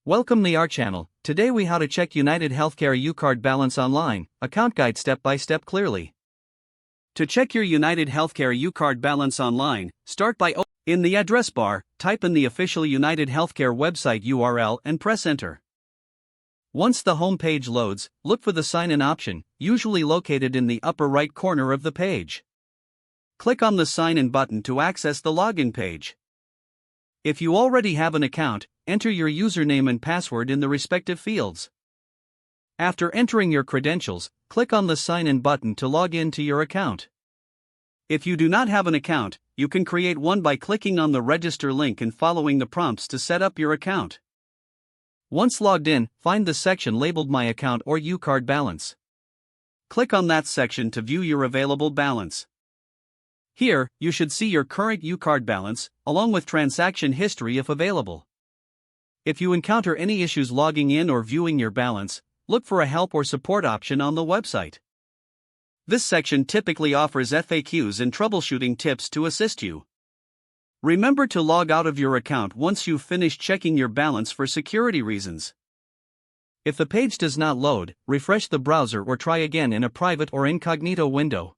Welcome to our channel. Today we how to check UnitedHealthcare UCard balance online, account guide step by step clearly. To check your UnitedHealthcare UCard balance online, start by in the address bar, type in the official UnitedHealthcare website URL and press enter. Once the home page loads, look for the sign in option, usually located in the upper right corner of the page. Click on the sign in button to access the login page. If you already have an account, enter your username and password in the respective fields. After entering your credentials, click on the Sign In button to log in to your account. If you do not have an account, you can create one by clicking on the Register link and following the prompts to set up your account. Once logged in, find the section labeled My Account or UCard Balance. Click on that section to view your available balance. Here, you should see your current UCard balance, along with transaction history if available. If you encounter any issues logging in or viewing your balance, look for a help or support option on the website. This section typically offers FAQs and troubleshooting tips to assist you. Remember to log out of your account once you've finished checking your balance for security reasons. If the page does not load, refresh the browser or try again in a private or incognito window.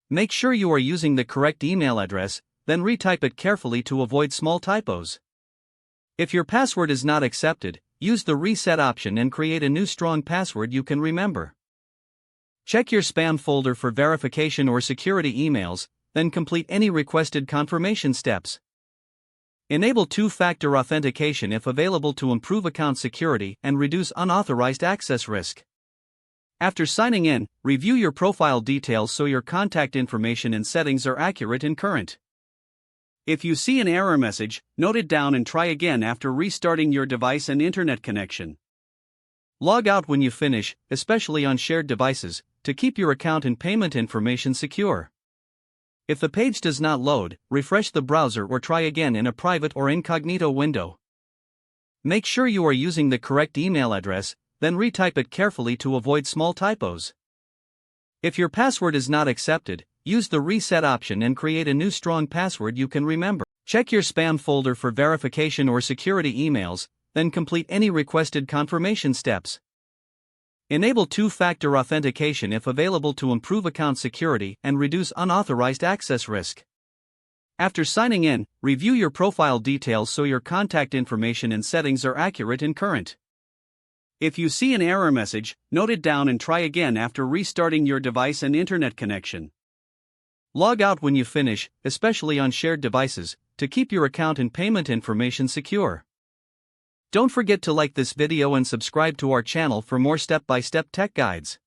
Make sure you are using the correct email address, then retype it carefully to avoid small typos. If your password is not accepted, use the reset option and create a new strong password you can remember. Check your spam folder for verification or security emails, then complete any requested confirmation steps. Enable two-factor authentication if available to improve account security and reduce unauthorized access risk. After signing in, review your profile details so your contact information and settings are accurate and current. If you see an error message, note it down and try again after restarting your device and internet connection. Log out when you finish, especially on shared devices, to keep your account and payment information secure. If the page does not load, refresh the browser or try again in a private or incognito window. Make sure you are using the correct email address, then retype it carefully to avoid small typos. If your password is not accepted, use the reset option and create a new strong password you can remember. Check your spam folder for verification or security emails, then complete any requested confirmation steps. Enable two-factor authentication if available to improve account security and reduce unauthorized access risk. After signing in, review your profile details so your contact information and settings are accurate and current. If you see an error message, note it down and try again after restarting your device and internet connection. Log out when you finish, especially on shared devices, to keep your account and payment information secure. Don't forget to like this video and subscribe to our channel for more step-by-step tech guides.